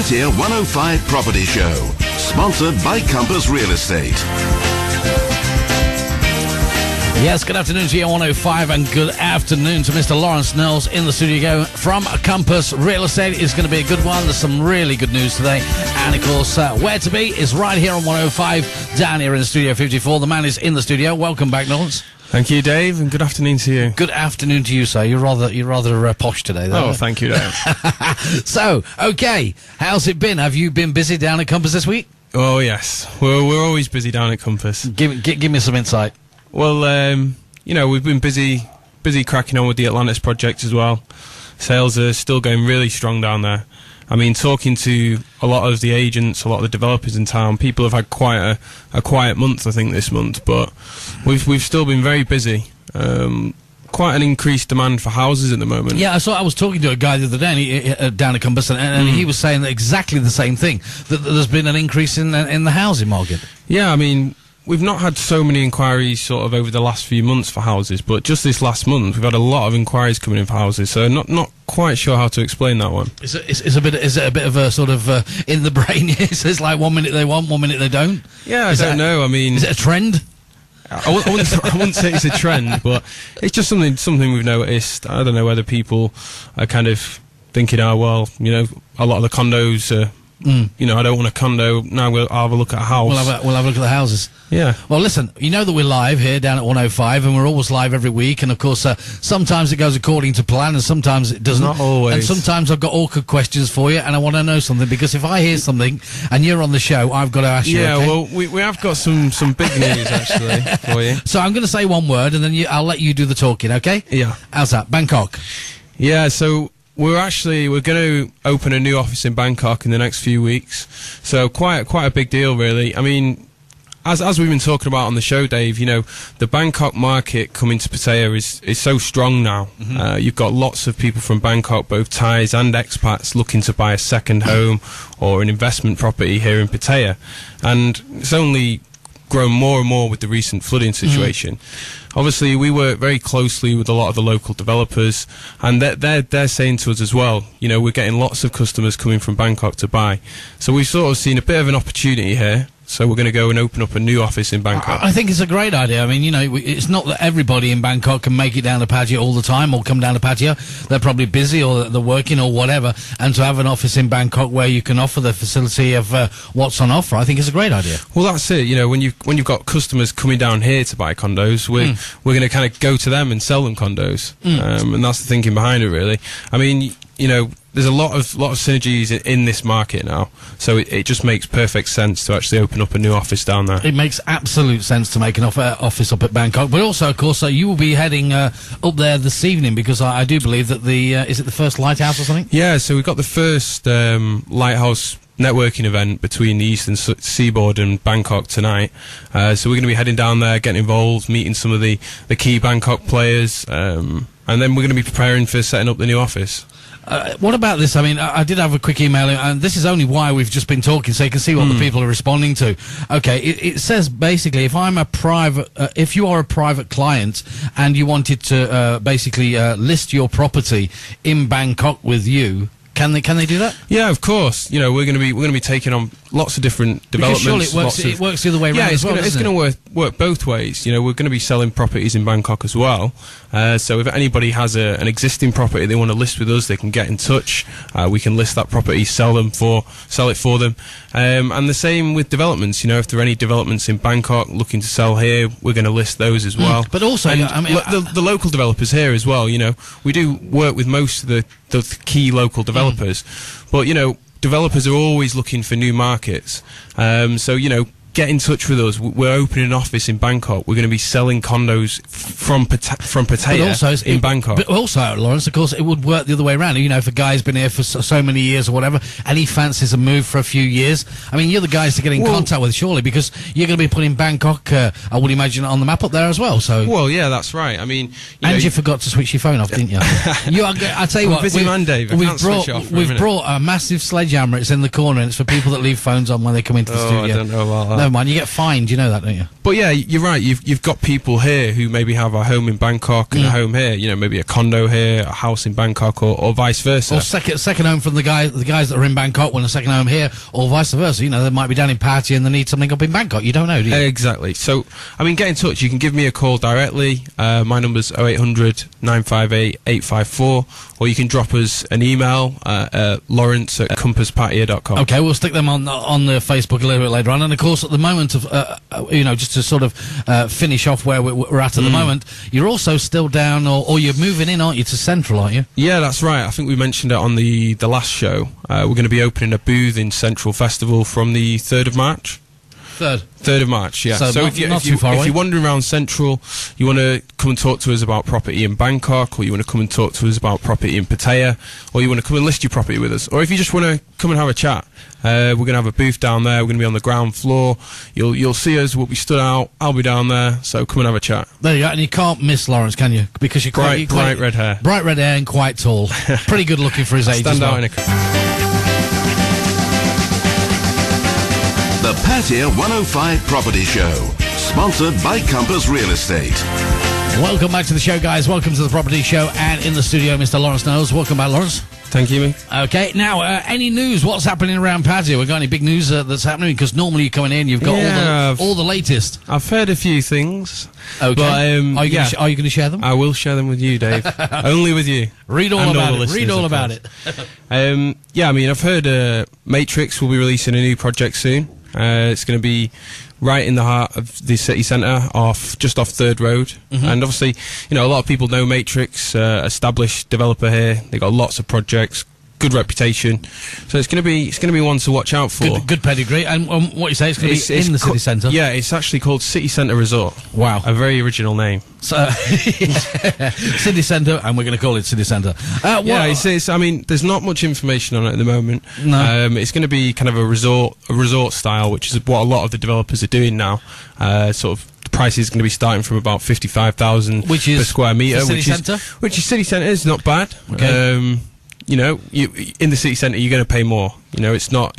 Pattaya 105 Property Show, sponsored by Compass Real Estate. Yes, good afternoon to you, 105, and good afternoon to Mr. Lawrence Knowles in the studio from Compass Real Estate. It's going to be a good one. There's some really good news today. And, of course, where to be is right here on 105, down here in Studio 54. The man is in the studio. Welcome back, Lawrence. Thank you, Dave, and good afternoon to you. Good afternoon to you, sir. You're rather posh today, though. Oh, thank you, Dave. So, okay, how's it been? Have you been busy down at Compass this week? Oh, yes. We're always busy down at Compass. Give me some insight. Well, we've been busy cracking on with the Atlantis project as well. Sales are still going really strong down there. I mean, talking to a lot of the agents, a lot of the developers in town, people have had quite a quiet month, I think, this month, but we've still been very busy. Quite an increased demand for houses at the moment. Yeah, I was talking to a guy the other day down at Compass, and he was saying exactly the same thing, that there's been an increase in the housing market. Yeah, I mean, we've not had so many inquiries sort of over the last few months for houses, but just this last month we've had a lot of inquiries coming in for houses, so not quite sure how to explain that one. Is it a bit of a sort of in the brain? It's like 1 minute they want, 1 minute they don't? Yeah, I don't know. I mean, is it a trend? I wouldn't say it's a trend, but it's just something we've noticed. I don't know whether people are kind of thinking, oh, well, a lot of the condos are, I don't want a condo. Now I'll have a look at a house. We'll have a look at the houses. Yeah. Well, listen, you know that we're live here down at 105, and we're always live every week. And, of course, sometimes it goes according to plan, and sometimes it doesn't. Not always. And sometimes I've got awkward questions for you, and I want to know something, because if I hear something and you're on the show, I've got to ask you, yeah, okay? well, we have got some big news, actually, for you. So I'm going to say one word, and then I'll let you do the talking, okay? Yeah. How's that? Bangkok. Yeah, so we're going to open a new office in Bangkok in the next few weeks. So quite a big deal, really. I mean, as we've been talking about on the show, Dave, the Bangkok market coming to Pattaya is so strong now. Mm-hmm. You've got lots of people from Bangkok, both Thais and expats, looking to buy a second home or an investment property here in Pattaya. And it's only grown more and more with the recent flooding situation. Obviously, we work very closely with a lot of the local developers, and they're saying to us as well, we're getting lots of customers coming from Bangkok to buy. So we've sort of seen a bit of an opportunity here. So we're going to go and open up a new office in Bangkok. I think it's a great idea. I mean, it's not that everybody in Bangkok can make it down to Pattaya all the time or come down to Pattaya. They're probably busy or they're working or whatever. And to have an office in Bangkok where you can offer the facility of what's on offer, I think is a great idea. Well, that's it. When you've got customers coming down here to buy condos, we're going to kind of go to them and sell them condos. And that's the thinking behind it, really. I mean, there's a lot of synergies in this market now, so it just makes perfect sense to actually open up a new office down there. It makes absolute sense to make an office up at Bangkok, but also, of course, you will be heading up there this evening, because I do believe that is it the first lighthouse or something? Yeah, so we've got the first lighthouse networking event between the Eastern Seaboard and Bangkok tonight. So we're going to be heading down there, getting involved, meeting some of the key Bangkok players, and then we're going to be preparing for setting up the new office. What about this? I mean, I did have a quick email, and this is only why we've just been talking, so you can see what the people are responding to. Okay, it says basically, if you are a private client and you wanted to basically list your property in Bangkok with you, can they do that? Yeah, of course. We're going to be taking on lots of different developments. Because surely it works the other way around. Yeah, as well, it's going to work both ways. We're going to be selling properties in Bangkok as well. So if anybody has an existing property they want to list with us, they can get in touch. We can list that property, sell it for them. And the same with developments. If there are any developments in Bangkok looking to sell here, we're going to list those as well. But also, the local developers here as well. We do work with most of the key local developers, but developers are always looking for new markets. So get in touch with us. We're opening an office in Bangkok. We're going to be selling condos from Pattaya in Bangkok. But also, Lawrence, of course, it would work the other way around. If a guy's been here for so many years or whatever, and he fancies a move for a few years, I mean, you're the guys to get in contact with, surely, because you're going to be putting Bangkok, I would imagine, on the map up there as well. So, well, yeah, that's right. I mean, you forgot to switch your phone off, didn't you? I tell you what, busy man, Dave. We've brought a massive sledgehammer. It's in the corner, and it's for people that leave phones on when they come into the studio. I don't know about that. Never mind, you get fined, you know that, don't you? But yeah, you're right. You've got people here who maybe have a home in Bangkok and a home here. You know, maybe a condo here, a house in Bangkok, or vice versa. Or second home from the guys that are in Bangkok want a second home here, or vice versa. You know, they might be down in Pattaya and they need something up in Bangkok. You don't know, do you? Exactly. So, I mean, get in touch. You can give me a call directly. My number's 0800 958 854, or you can drop us an email, Lawrence@compasspattaya.com. Okay, we'll stick them on the Facebook a little bit later on. And of course, at the moment of just to sort of finish off where we're at the moment, you're also still down, or you're moving in, aren't you, to Central, aren't you? Yeah, that's right. I think we mentioned it on the last show. We're going to be opening a booth in Central Festival from the 3rd of March. 3rd of March, yeah. So if you're wandering around Central, you want to come and talk to us about property in Bangkok, or you want to come and talk to us about property in Pattaya, or you want to come and list your property with us, or if you just want to come and have a chat, we're going to have a booth down there. We're going to be on the ground floor. You'll see us. We'll be stood out. I'll be down there. So come and have a chat. There you go. And you can't miss Lawrence, can you? Because you're bright red hair, bright red hair, and quite tall. Pretty good looking for his age. Stand out in a The Pattaya 105 Property Show, sponsored by Compass Real Estate. Welcome back to the show, guys. Welcome to the Property Show, and in the studio, Mr. Lawrence Knowles. Welcome back, Lawrence. Thank you, mate. Okay, now, any news? What's happening around Pattaya? We got any big news that's happening? Because normally you're coming in, you've got all the latest. I've heard a few things. Okay. But, are you going to share them? I will share them with you, Dave. Only with you. Read all about it. Read all about it. Yeah, I mean, I've heard Matrix will be releasing a new project soon. It's going to be right in the heart of the city centre, just off 3rd Road. And obviously, you know, a lot of people know Matrix, established developer here. They've got lots of projects, good reputation. So it's going to be one to watch out for. Good pedigree. And what you say, it's going to be in the city centre? Yeah, it's actually called City Centre Resort. Wow. A very original name. So, city centre, and we're going to call it city centre. Yeah, it's, I mean, there's not much information on it at the moment. No. It's going to be kind of a resort style, which is what a lot of the developers are doing now. Sort of, the price is going to be starting from about 55,000 per square metre, which is city centre is not bad. Okay. You know, in the city centre, you're going to pay more. You know, it's not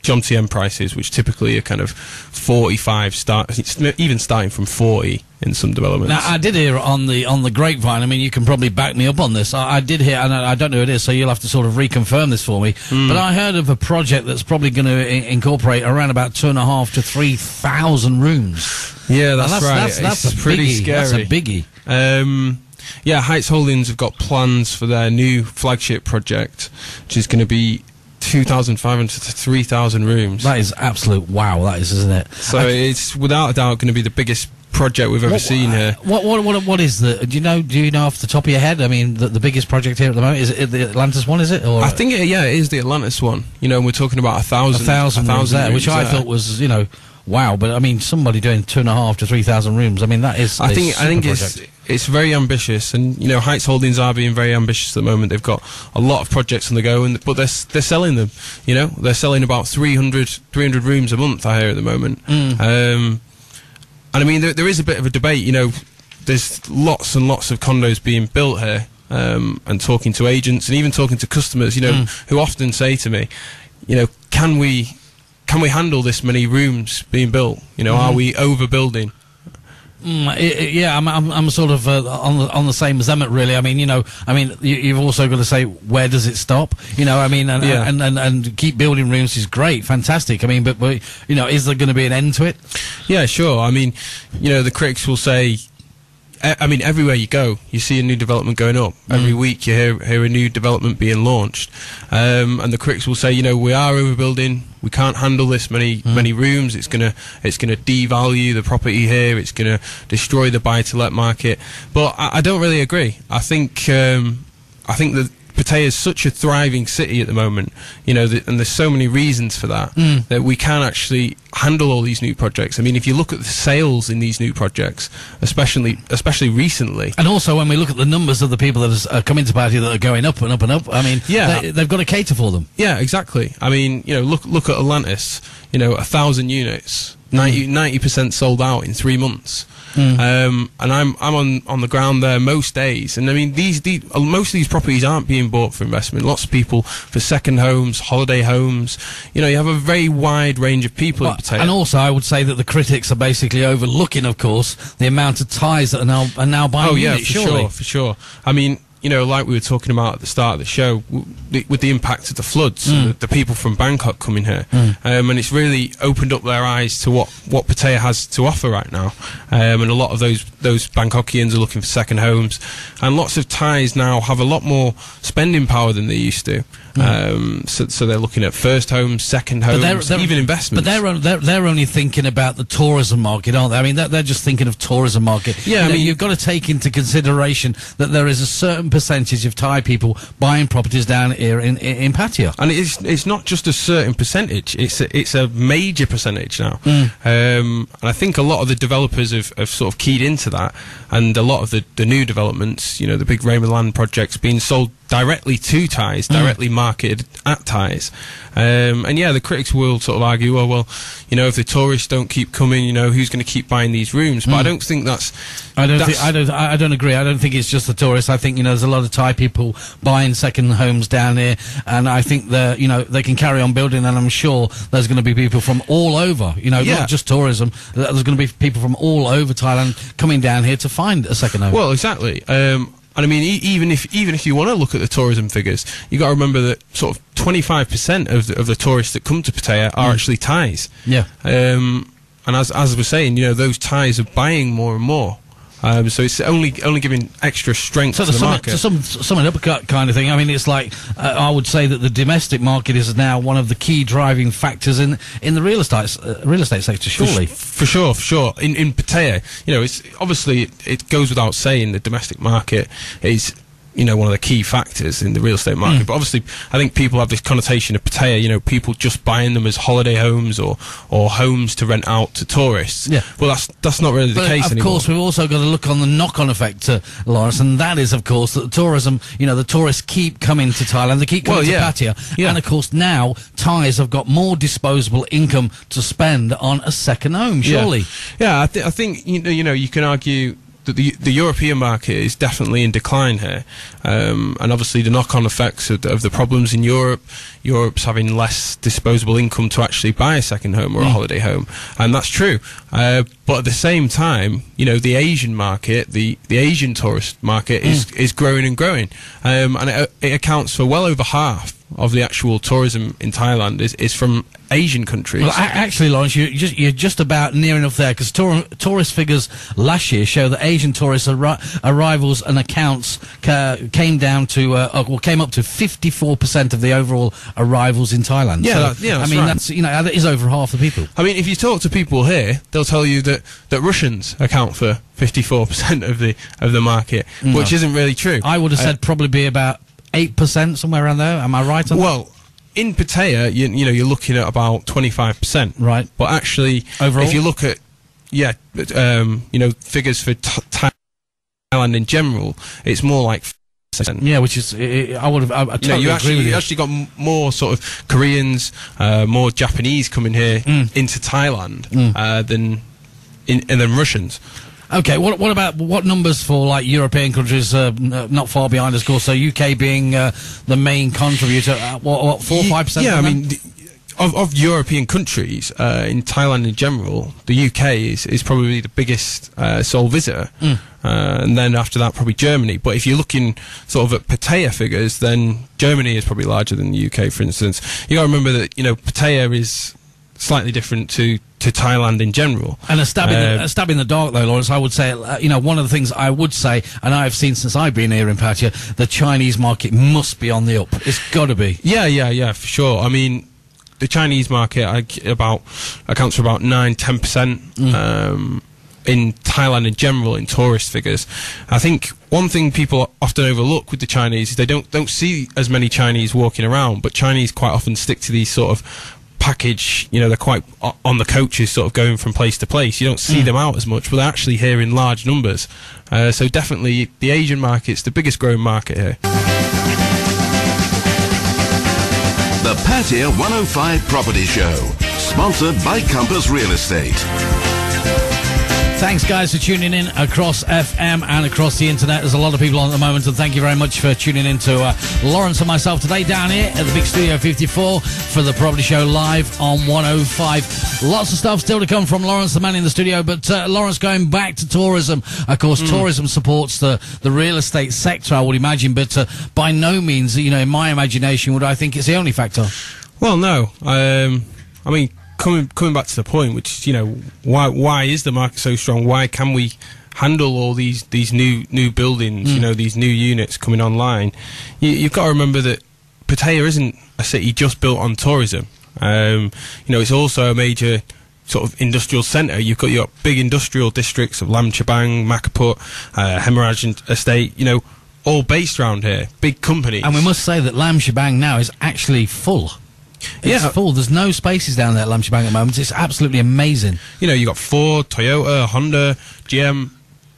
John TM prices, which typically are kind of 45 even starting from 40 in some developments. Now, I did hear on the grapevine. I mean, you can probably back me up on this. I did hear, and I don't know who it is, so you'll have to sort of reconfirm this for me. But I heard of a project that's probably going to incorporate around about 2,500 to 3,000 rooms. Yeah, that's right. That's a pretty biggie. scary. That's a biggie. Yeah, Heights Holdings have got plans for their new flagship project, which is going to be 2,500 to 3,000 rooms. That is absolute wow, that is, isn't it? So it's without a doubt going to be the biggest project we've ever seen here. What is the? Do you know off the top of your head? I mean, the biggest project here at the moment, is it the Atlantis one? Is it? Or I think it is the Atlantis one. You know, we're talking about 1,000 rooms there, which I thought was, you know, wow. But I mean, somebody doing 2,500 to 3,000 rooms. I mean, that is. I think it's very ambitious, and you know, Heights Holdings are being very ambitious at the moment. They've got a lot of projects on the go, but they're selling them. You know, they're selling about 300 rooms a month, I hear, at the moment. And I mean, there is a bit of a debate. You know, there's lots and lots of condos being built here, and talking to agents and even talking to customers, you know, who often say to me, you know, can we handle this many rooms being built? You know, are we overbuilding? Yeah, I'm sort of on the same as them, really. I mean, you know, you've also got to say, where does it stop? You know, I mean, and keep building rooms is great, fantastic. I mean, but you know, is there going to be an end to it? Yeah, sure. I mean, you know, the critics will say, I mean, everywhere you go, you see a new development going up. Every week you hear a new development being launched. And the critics will say, you know, we are overbuilding. We can't handle this many rooms. It's gonna devalue the property here. It's gonna destroy the buy-to-let market. But I don't really agree. I think that Pattaya is such a thriving city at the moment, you know, and there's so many reasons for that, that we can actually handle all these new projects. I mean, if you look at the sales in these new projects, especially recently. And also when we look at the numbers of the people that are coming to Pattaya that are going up and up and up, I mean, they've got to cater for them. Yeah, exactly. I mean, you know, look at Atlantis, you know, 1,000 units. 90% sold out in 3 months. And I'm on the ground there most days, and I mean most of these properties aren't being bought for investment. Lots of people for second homes, holiday homes. You have a very wide range of people in Pattaya. And also, I would say that the critics are basically overlooking, of course, the amount of Thais that are now buying units. For sure. I mean, like we were talking about at the start of the show, with the impact of the floods, the people from Bangkok coming here, and it's really opened up their eyes to what Pattaya has to offer right now. And a lot of those Bangkokians are looking for second homes, and lots of Thais now have a lot more spending power than they used to. So they're looking at first homes, second homes, even investments. But they're only thinking about the tourism market, aren't they? I mean, they're just thinking of tourism market. Yeah, I mean, you've got to take into consideration that there is a certain percentage of Thai people buying properties down here in Pattaya, and it's not just a certain percentage; it's a major percentage now. And I think a lot of the developers have sort of keyed into that, and a lot of the new developments, the big Raymond Land projects being sold directly to Thais, directly marketed at Thais. And yeah, the critics will sort of argue, well, if the tourists don't keep coming, who's going to keep buying these rooms? But I don't think that's... I don't agree. I don't think it's just the tourists. I think, there's a lot of Thai people buying second homes down here, and I think they can carry on building, and I'm sure there's going to be people from all over, not just tourism. There's going to be people from all over Thailand coming down here to find a second home. Well, exactly. And I mean, even if you want to look at the tourism figures, you got to remember that sort of 25% of the tourists that come to Pattaya are actually Thais. Yeah. And as we're saying, those Thais are buying more and more. So it's only giving extra strength to the market. So sum it up kind of thing. I mean, it's like I would say that the domestic market is now one of the key driving factors in the real estate sector. Surely, for sure. In Pattaya, it's obviously it goes without saying the domestic market is one of the key factors in the real estate market. But obviously, I think people have this connotation of Pattaya, people just buying them as holiday homes or homes to rent out to tourists. Yeah. Well, that's not really the case anymore. Of course, we've also got to look on the knock-on effect, Lawrence, and that is, of course, that the tourism, the tourists keep coming to Thailand, they keep coming to Pattaya, and of course now Thais have got more disposable income to spend on a second home, surely. Yeah, I think you can argue that the European market is definitely in decline here, and obviously the knock-on effects of the problems in Europe's having less disposable income to actually buy a second home or a holiday home, and that's true. But at the same time, the Asian market, the Asian tourist market is growing and growing, and it accounts for well over half of the actual tourism in Thailand is from Asian countries. Well, actually, Lawrence, you're just about near enough there, because tourist figures last year show that Asian tourist arrivals and accounts came up to 54% of the overall arrivals in Thailand. That's right. That's that is over half the people. I mean, if you talk to people here, they'll tell you that Russians account for 54% of the market, which isn't really true. I would have said probably be about 8%, somewhere around there. Am I right on that? Well, in Pattaya, you're looking at about 25%. Right. But actually, overall, if you look at figures for Thailand in general, it's more like 5%. Yeah, which is I totally agree with you. You actually got more sort of Koreans, more Japanese coming here into Thailand than Russians. Okay, what numbers for like European countries not far behind us, of course, so UK being the main contributor, what 4-5%? Yeah, I mean, of European countries, in Thailand in general, the UK is probably the biggest sole visitor, and then after that probably Germany. But if you're looking sort of at Pattaya figures, then Germany is probably larger than the UK, for instance. You got to remember that Pattaya is slightly different to Thailand in general. And a stab in the dark, though, Lawrence, I would say, one of the things I would say, and I've seen since I've been here in Pattaya, the Chinese market must be on the up. It's got to be. Yeah, for sure. I mean, the Chinese market accounts for about 9-10% in Thailand in general, in tourist figures. I think one thing people often overlook with the Chinese is they don't see as many Chinese walking around, but Chinese quite often stick to these sort of package, they're quite on the coaches, sort of going from place to place. You don't see them out as much, but they're actually here in large numbers. So definitely the Asian market's the biggest growing market here. The Pattaya 105 Property Show, Sponsored by Compass Real Estate. Thanks, guys, for tuning in across FM and across the internet. There's a lot of people on at the moment, and thank you very much for tuning in to Lawrence and myself today down here at the Big Studio 54 for the Property Show live on 105. Lots of stuff still to come from Lawrence, the man in the studio, but Lawrence, going back to tourism. Of course, tourism supports the real estate sector, I would imagine, but by no means, in my imagination, would I think it's the only factor. Well, no. I mean, coming back to the point, which why is the market so strong? Why can we handle all these new buildings? These new units coming online. You've got to remember that Pattaya isn't a city just built on tourism. It's also a major sort of industrial centre. You've got your big industrial districts of Lam Chabang, Makaput, Hemorrhage Estate. All based around here. Big companies. And we must say that Lam Chabang now is actually full. It's full. There's no spaces down there at Lam Chabang at the moment. It's absolutely amazing. You got Ford, Toyota, Honda, GM,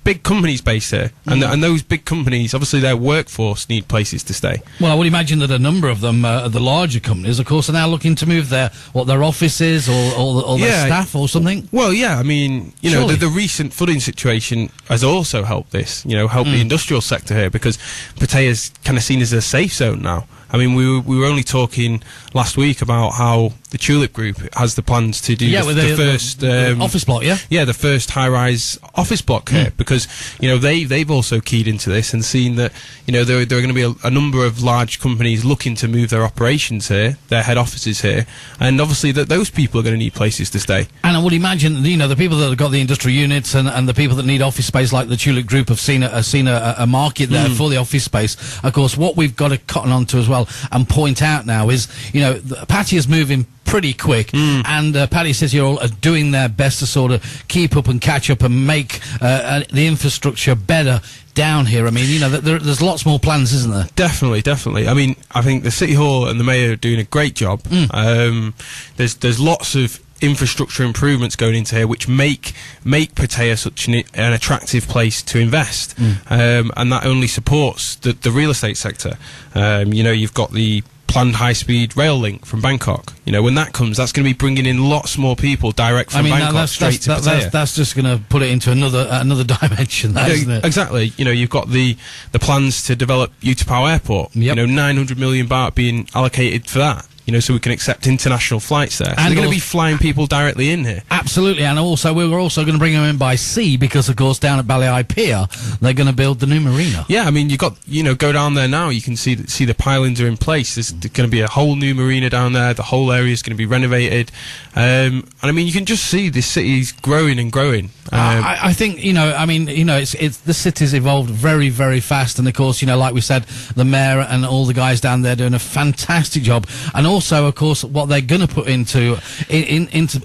big companies based here. And those big companies, obviously their workforce need places to stay. Well, I would imagine that a number of them, the larger companies, of course, are now looking to move their offices or their staff or something. Well, yeah, I mean, the recent flooding situation has also helped this, help the industrial sector here, because Pattaya's kind of seen as a safe zone now. I mean, we were only talking last week about how the Tulip Group has the plans to do the first office block, the first high-rise office block here, because they've also keyed into this and seen that there are going to be a number of large companies looking to move their operations here, their head offices here, and obviously that those people are going to need places to stay. And I would imagine the people that have got the industrial units and the people that need office space, like the Tulip Group, have seen a market there for the office space. Of course, what we've got to cotton on to as well and point out now is, Pattaya's moving pretty quick, and Paddy says you're all doing their best to sort of keep up and catch up and make the infrastructure better down here. I mean, there's lots more plans, isn't there? Definitely. I mean, I think the City Hall and the Mayor are doing a great job. There's lots of infrastructure improvements going into here which make Pattaya such an attractive place to invest, and that only supports the real estate sector. You've got the planned high-speed rail link from Bangkok. When that comes, that's going to be bringing in lots more people direct from Bangkok straight to Pattaya. That's just going to put it into another dimension, isn't it? Exactly. You've got the plans to develop Utapao Airport. 900 million baht being allocated for that. So we can accept international flights there. So they're going to be flying people directly in here. Absolutely, and also we're also going to bring them in by sea, because of course down at Balai Pier they're going to build the new marina. Yeah, I mean, you got go down there now. You can see the pilings are in place. There's going to be a whole new marina down there. The whole area is going to be renovated, and I mean, you can just see this city's growing and growing. I think it's the city's evolved very, very fast, and of course, like we said, the mayor and all the guys down there doing a fantastic job, and also, of course, what they're going to put into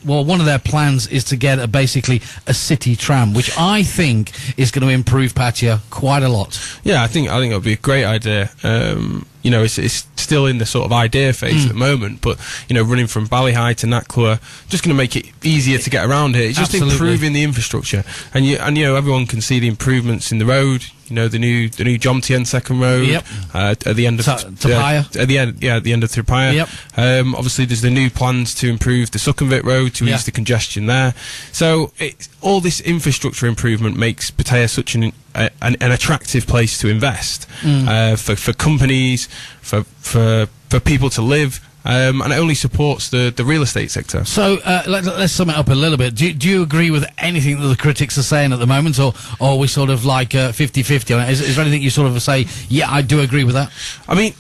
one of their plans is to get basically a city tram, which I think is going to improve Pattaya quite a lot. Yeah, I think it would be a great idea. It's still in the sort of idea phase at the moment, but running from Ballyhigh to Naklua, just going to make it easier to get around here. It's just improving the infrastructure, and everyone can see the improvements in the road. The new Jomtien second road. At the end of Thapaya. At the end of Thapaya. Obviously, there's the new plans to improve the Sukhumvit road to ease the congestion there. So all this infrastructure improvement makes Pattaya such an attractive place to invest for companies, for people to live. And it only supports the real estate sector. So let's sum it up a little bit. Do you agree with anything that the critics are saying at the moment, or are we sort of like 50-50 on it? Is there anything you sort of say, yeah, I do agree with that? I mean,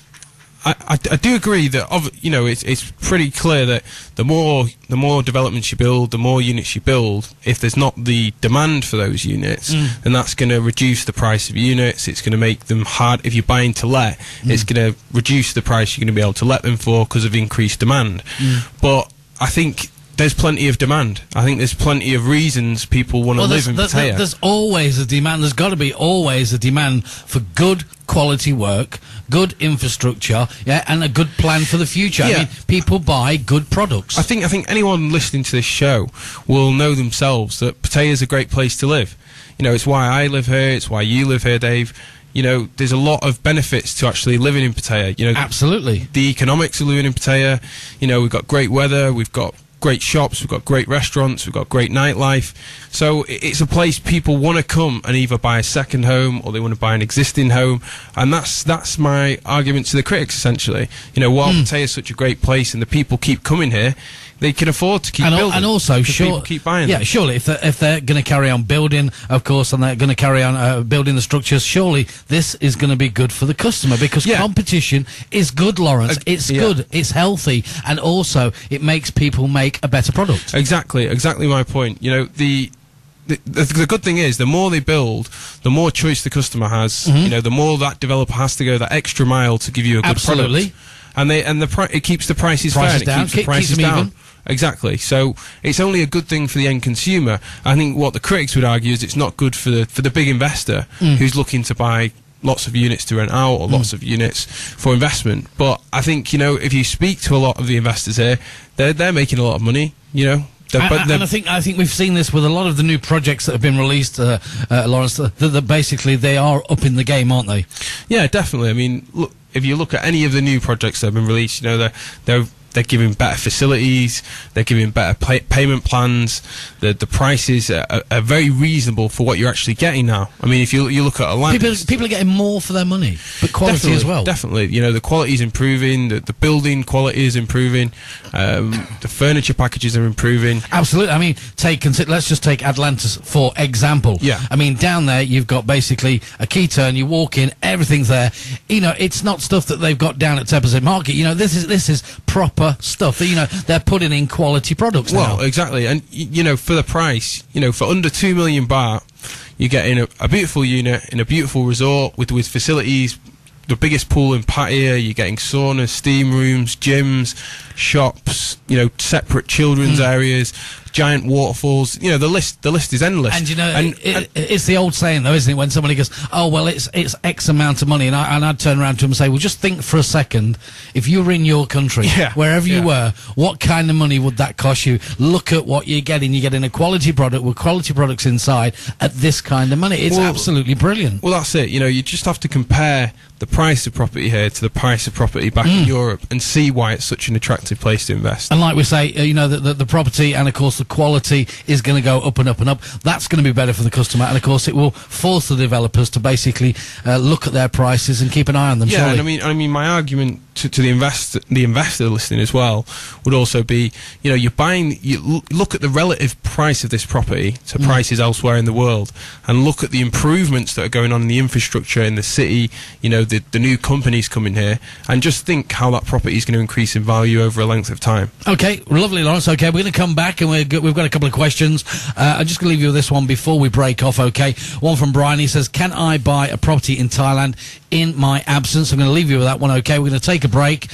I do agree that it's pretty clear that the more developments you build, the more units you build. If there's not the demand for those units, then that's going to reduce the price of units. It's going to make them hard. If you're buying to let, it's going to reduce the price you're going to be able to let them for because of increased demand. But I think there's plenty of demand. I think there's plenty of reasons people want to live in Pattaya. There's always a demand. There's got to be always a demand for good quality work, good infrastructure, and a good plan for the future. I mean, people buy good products. I think anyone listening to this show will know themselves that Pattaya is a great place to live. It's why I live here. It's why you live here, Dave. There's a lot of benefits to actually living in Pattaya. Absolutely. The economics of living in Pattaya. We've got great weather. We've got great shops, we've got great restaurants, we've got great nightlife. So it's a place people want to come and either buy a second home or they want to buy an existing home. And that's my argument to the critics, essentially. You know, while Pattaya is such a great place and the people keep coming here, they can afford to keep building. And also, people keep buying them. Surely, if they're going to carry on building, of course, and they're going to carry on building the structures, surely this is going to be good for the customer, because competition is good, Lawrence. It's good, it's healthy, and also it makes people make a better product. Exactly my point. You know, the good thing is, the more they build, the more choice the customer has. You know, the more that developer has to go that extra mile to give you a good product. And it keeps the prices fair, and it keeps the prices down. Even. Exactly. So it's only a good thing for the end consumer. I think what the critics would argue is it's not good for the big investor who's looking to buy lots of units to rent out or lots of units for investment. But I think, you know, if you speak to a lot of the investors here, they're making a lot of money, you know. And I think we've seen this with a lot of the new projects that have been released, Lawrence. That basically they are up in the game, aren't they? Yeah, definitely. I mean, look, if you look at any of the new projects that have been released, you know, they're giving better facilities, they're giving better payment plans. The prices are very reasonable for what you're actually getting now. I mean, if you look at a land, people are getting more for their money, but quality as well. Definitely, you know, the quality is improving, the building quality is improving, the furniture packages are improving. Absolutely. I mean, let's just take Atlantis for example. Yeah. I mean, down there you've got basically a key turn. You walk in, everything's there. You know, it's not stuff that they've got down at Tepperson Market. You know, this is proper stuff. You know, they're putting in quality products now. Well, exactly. And you know, for the price, you know, for under 2 million baht, you're getting a beautiful unit in a beautiful resort with facilities, the biggest pool in Pattaya. You're getting saunas, steam rooms, gyms, shops, you know, separate children's areas, giant waterfalls. You know, the list is endless. And you know, it's the old saying, though, isn't it? When somebody goes, "Oh, well, it's X amount of money," and I'd turn around to them and say, "Well, just think for a second. If you were in your country, wherever you were, what kind of money would that cost you? Look at what you're getting. You're getting a quality product with quality products inside at this kind of money. It's absolutely brilliant." Well, that's it. You know, you just have to compare the price of property here to the price of property back in Europe and see why it's such an attractive place to invest. And like we say, you know, the property and, of course, the quality is going to go up and up and up. That's going to be better for the customer, and, of course, it will force the developers to basically look at their prices and keep an eye on them. Yeah, and I mean, my argument to the investor listening as well would also be, you know, you look at the relative price of this property to prices elsewhere in the world, and look at the improvements that are going on in the infrastructure in the city. You know, the new companies coming here, and just think how that property is going to increase in value over a length of time. Okay, lovely, Lawrence. Okay, we're going to come back, and we've got a couple of questions. I'm just going to leave you with this one before we break off, okay? One from Brian. He says, "Can I buy a property in Thailand in my absence?" I'm going to leave you with that one, okay? We're going to take a break.